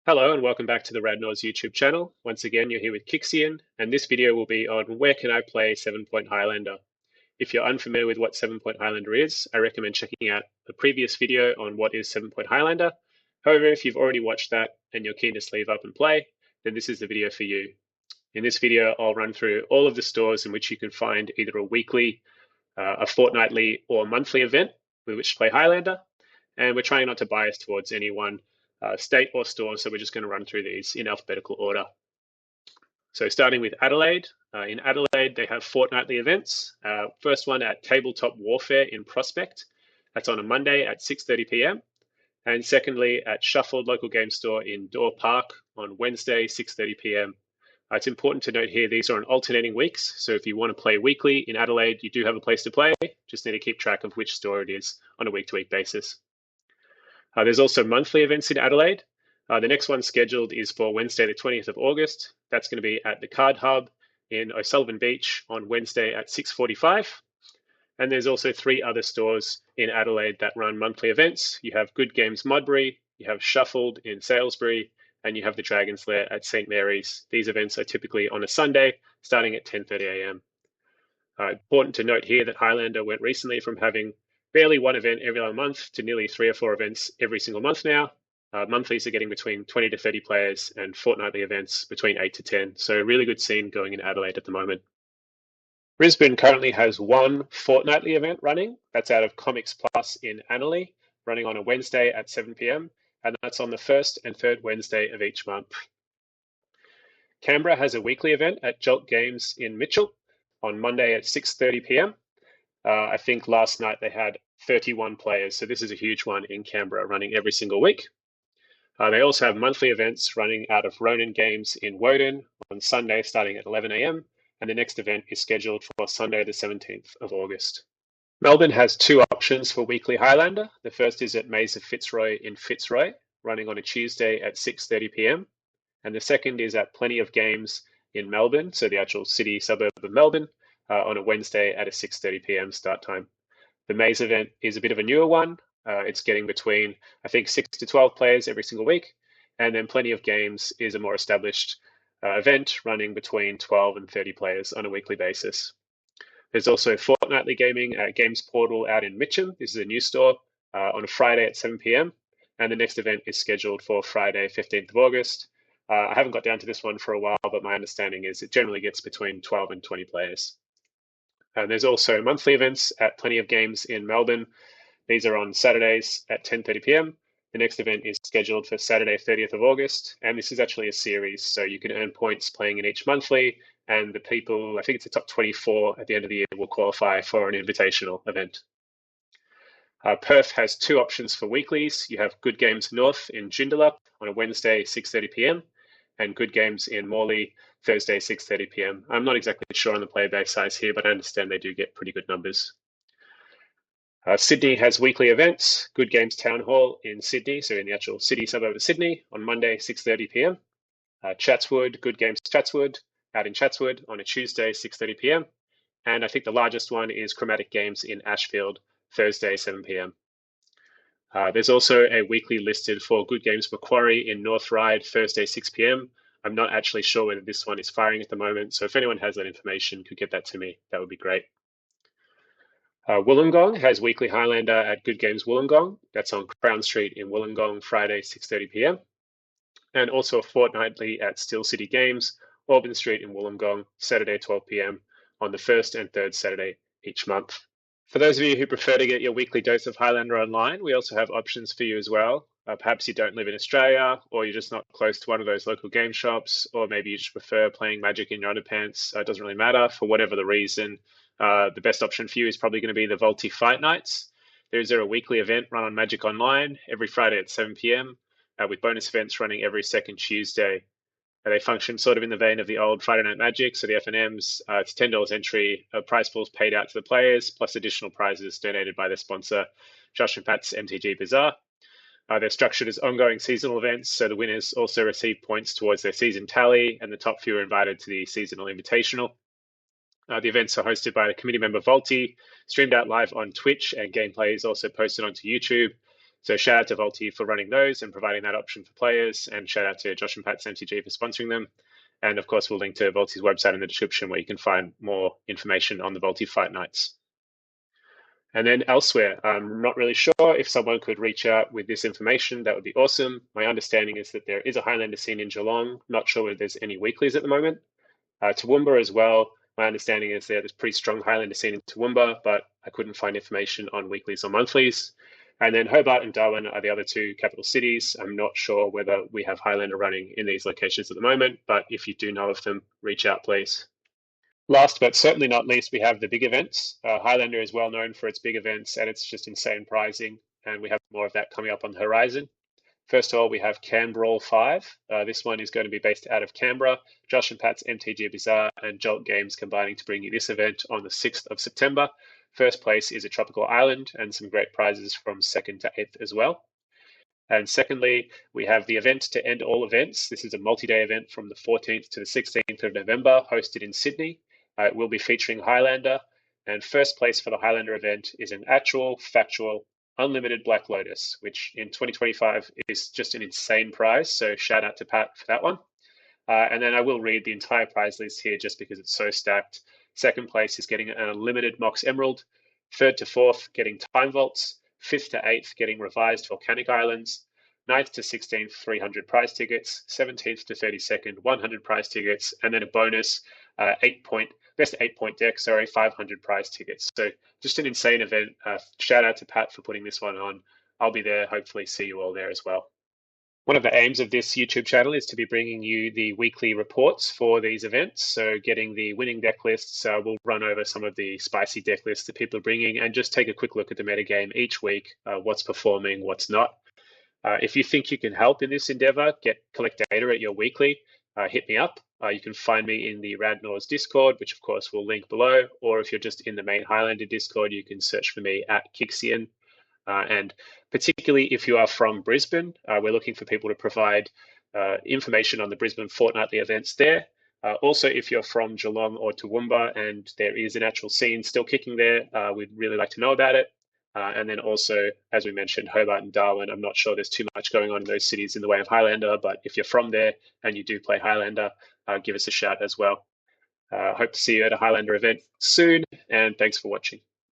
Hello and welcome back to the Rad Nauseam YouTube channel. Once again, you're here with Kixian, and this video will be on where can I play 7-Point Highlander. If you're unfamiliar with what 7-Point Highlander is, I recommend checking out the previous video on what is 7-Point Highlander. However, if you've already watched that and you're keen to sleeve up and play, then this is the video for you. In this video, I'll run through all of the stores in which you can find either a weekly, a fortnightly, or monthly event with which to play Highlander. And we're trying not to bias towards any one state or store, so we're just going to run through these in alphabetical order. So starting with Adelaide. In Adelaide, they have fortnightly events. First one at Tabletop Warfare in Prospect. That's on a Monday at 6:30 p.m. And secondly, at Shuffled Local Game Store in Door Park on Wednesday, 6:30 p.m. It's important to note here, these are on alternating weeks. So if you want to play weekly in Adelaide, you do have a place to play. Just need to keep track of which store it is on a week-to-week basis. There's also monthly events in Adelaide. The next one scheduled is for Wednesday, the 20th of August. That's going to be at the Card Hub in O'Sullivan Beach on Wednesday at 6:45. And there's also 3 other stores in Adelaide that run monthly events. You have Good Games Modbury, you have Shuffled in Salisbury, and you have the Dragon's Lair at St. Mary's. These events are typically on a Sunday, starting at 10:30 a.m. Important to note here that Highlander went recently from having barely one event every other month to nearly 3 or 4 events every single month now. Monthlies are getting between 20 to 30 players and fortnightly events between 8 to 10. So a really good scene going in Adelaide at the moment. Brisbane currently has one fortnightly event running. That's out of Comics Plus in Annerley, running on a Wednesday at 7 p.m. And that's on the first and third Wednesday of each month. Canberra has a weekly event at Jolt Games in Mitchell on Monday at 6:30 p.m. I think last night they had 31 players, so this is a huge one in Canberra running every single week. They also have monthly events running out of Ronin Games in Woden on Sunday starting at 11 a.m. and the next event is scheduled for Sunday the 17th of August. Melbourne has 2 options for weekly Highlander. The first is at Maze of Fitzroy in Fitzroy, running on a Tuesday at 6:30 p.m. And the second is at Plenty of Games in Melbourne, so the actual city suburb of Melbourne, on a Wednesday at a 6:30 p.m. start time. The Maze event is a bit of a newer one. It's getting between, I think, 6 to 12 players every single week. And then Plenty of Games is a more established event running between 12 and 30 players on a weekly basis. There's also fortnightly gaming at Games Portal out in Mitcham. This is a new store on a Friday at 7 p.m. And the next event is scheduled for Friday, 15th of August. I haven't got down to this one for a while, but my understanding is it generally gets between 12 and 20 players. And there's also monthly events at Plenty of Games in Melbourne. These are on Saturdays at 10:30 p.m. The next event is scheduled for Saturday, 30th of August. And this is actually a series, so you can earn points playing in each monthly. And the people, I think it's the top 24 at the end of the year, will qualify for an invitational event. Perth has 2 options for weeklies. You have Good Games North in Joondalup on a Wednesday, 6:30 p.m. and Good Games in Morley, Thursday, 6:30 p.m. I'm not exactly sure on the player base size here, but I understand they do get pretty good numbers. Sydney has weekly events. Good Games Town Hall in Sydney, so in the actual city suburb of Sydney, on Monday, 6:30 p.m. Chatswood, Good Games Chatswood, out in Chatswood on a Tuesday, 6:30 p.m. And I think the largest one is Chromatic Games in Ashfield, Thursday, 7 p.m. There's also a weekly listed for Good Games Macquarie in North Ryde, Thursday, 6 p.m. I'm not actually sure whether this one is firing at the moment, so if anyone has that information, could get that to me, that would be great. Wollongong has weekly Highlander at Good Games Wollongong. That's on Crown Street in Wollongong, Friday, 6:30 p.m. And also fortnightly at Steel City Games, Auburn Street in Wollongong, Saturday, 12 p.m. on the first and third Saturday each month. For those of you who prefer to get your weekly dose of Highlander online, we also have options for you as well. Perhaps you don't live in Australia, or you're just not close to one of those local game shops, or maybe you just prefer playing Magic in your underpants. It doesn't really matter. For whatever the reason, the best option for you is probably going to be the Voltie Fight Nights. There's a weekly event run on Magic Online every Friday at 7 p.m. With bonus events running every second Tuesday. They function sort of in the vein of the old Friday Night Magic. So the FNMs, it's $10 entry, prize pools paid out to the players, plus additional prizes donated by their sponsor, Josh and Pat's MTG Bazaar. They're structured as ongoing seasonal events, so the winners also receive points towards their season tally, and the top few are invited to the seasonal invitational. The events are hosted by a committee member Voltie, streamed out live on Twitch, and gameplay is also posted onto YouTube. So shout out to Voltie for running those and providing that option for players, and shout out to Josh and Pat's MTG for sponsoring them. And of course, we'll link to Voltie's website in the description where you can find more information on the Voltie Fight Nights. And then elsewhere, I'm not really sure if someone could reach out with this information. That would be awesome. My understanding is that there is a Highlander scene in Geelong. Not sure whether there's any weeklies at the moment. Toowoomba as well. My understanding is there's pretty strong Highlander scene in Toowoomba, but I couldn't find information on weeklies or monthlies. And then Hobart and Darwin are the other two capital cities. I'm not sure whether we have Highlander running in these locations at the moment, but if you do know of them, reach out, please. Last but certainly not least, we have the big events. Highlander is well known for its big events and it's just insane pricing, and we have more of that coming up on the horizon. First of all, we have Canberra 5. This one is going to be based out of Canberra. Josh and Pat's MTG Bazaar and Jolt Games combining to bring you this event on the 6th of September. First place is a tropical island and some great prizes from 2nd to 8th as well. And secondly, we have the event to end all events. This is a multi-day event from the 14th to the 16th of November, hosted in Sydney. It will be featuring Highlander, and first place for the Highlander event is an actual, factual, unlimited Black Lotus, which in 2025 is just an insane prize. So shout out to Pat for that one. And then I will read the entire prize list here just because it's so stacked. Second place is getting an unlimited Mox Emerald. Third to fourth, getting Time Vaults. Fifth to eighth, getting revised Volcanic Islands. 9th to 16th, 300 prize tickets. 17th to 32nd, 100 prize tickets. And then a bonus, best 8-point deck, 500 prize tickets. So just an insane event. Shout out to Pat for putting this one on. I'll be there, hopefully see you all there as well. One of the aims of this YouTube channel is to be bringing you the weekly reports for these events. So getting the winning deck lists, we'll run over some of the spicy deck lists that people are bringing and just take a quick look at the metagame each week, what's performing, what's not. If you think you can help in this endeavor, collect data at your weekly, hit me up. You can find me in the Rad Nauseam Discord, which of course we'll link below. Or if you're just in the main Highlander Discord, you can search for me at Kixian. And particularly if you are from Brisbane, we're looking for people to provide information on the Brisbane fortnightly events there. Also, if you're from Geelong or Toowoomba and there is an actual scene still kicking there, we'd really like to know about it. And then also, as we mentioned, Hobart and Darwin, I'm not sure there's too much going on in those cities in the way of Highlander, but if you're from there and you do play Highlander, give us a shout as well. Hope to see you at a Highlander event soon, and thanks for watching.